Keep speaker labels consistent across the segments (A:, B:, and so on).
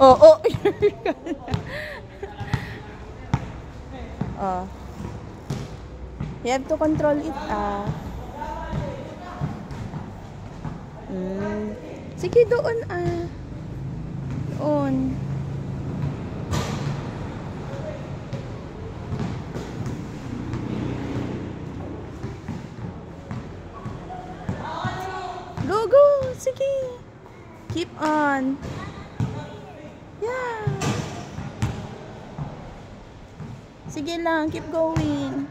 A: Oh, oh. Oh. You have to control it. Sige, doon. Doon. Go, go. Sige. Keep on. Yeah. Sige lang. Keep going.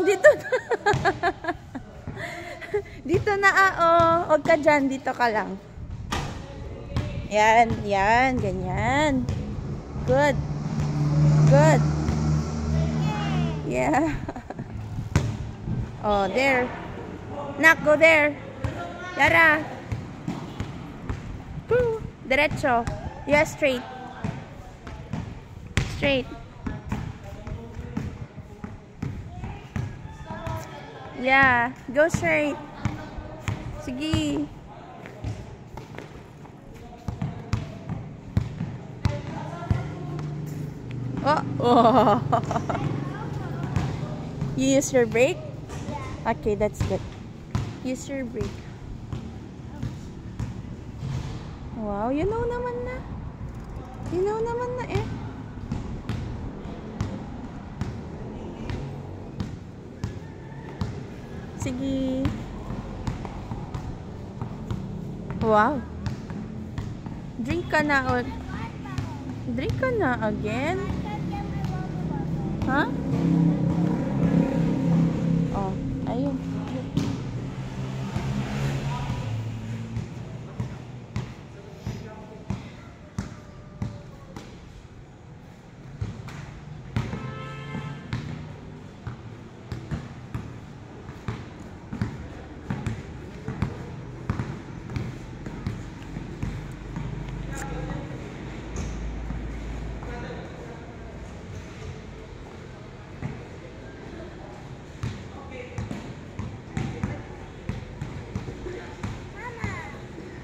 A: Dito na. Dito na, Huwag ka dyan. Dito ka lang. Yan, yan. Ganyan. Good. Good. Yeah. Oh, there. Nak, go there. Yara. Derecho. Yeah, straight. Straight. Yeah, go straight. Sige. Oh. You use your brake? Okay, that's good. Use your brake. Wow, you know naman na. You know naman na eh. Sige. Wow. Drink ka na. Drink ka na again. Huh? Oh, ayun.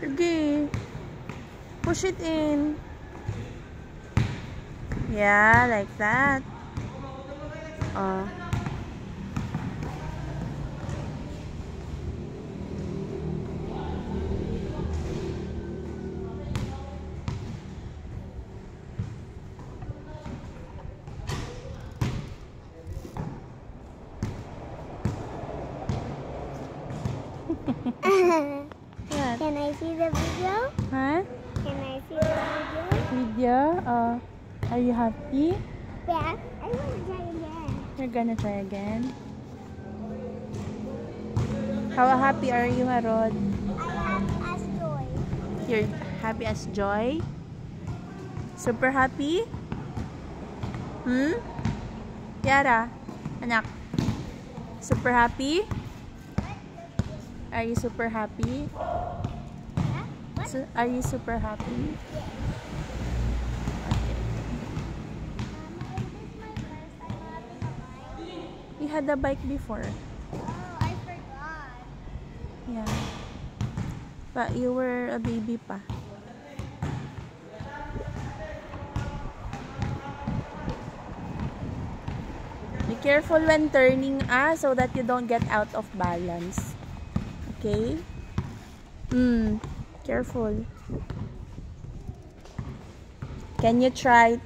A: Sige. Push it in. Yeah, like that. Oh.
B: Can I see the video?
A: Huh?
B: Can I see the video?
A: Video? Are you happy?
B: Yeah. I want to try again.
A: You're gonna try again? How happy are you, Harod?
B: I have as joy.
A: You're happy as joy? Super happy? Yara? Anak? Super happy? Are you super happy?
B: What?
A: So, are you super happy? You had a bike before.
B: Oh, I forgot.
A: Yeah. But you were a baby pa. Be careful when turning, so that you don't get out of balance. Okay? Careful. Can you try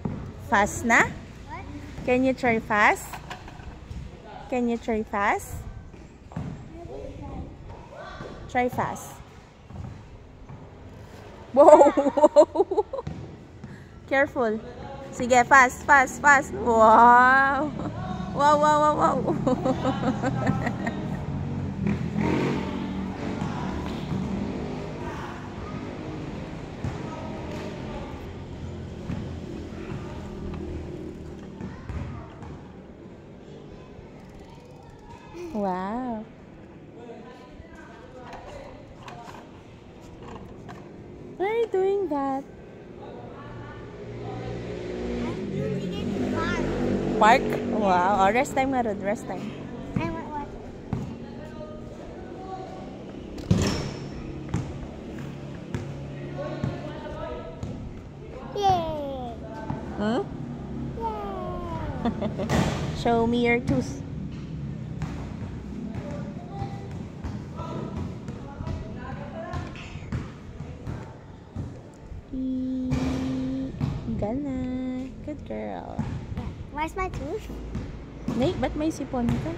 A: fast na?
B: What?
A: Can you try fast? Can you try fast? Try fast. Whoa! Careful. Sige, fast, fast, fast. Wow! Wow, wow, wow, wow. Wow. Why are you doing that?
B: I'm using it to park.
A: Park? Wow. Oh, rest time nga, Rod. Rest time. Hmm?
B: Yay!
A: Show me your tooth. Gana. Good girl.
B: Where's my tooth?
A: Nate, ba't may sipon ka?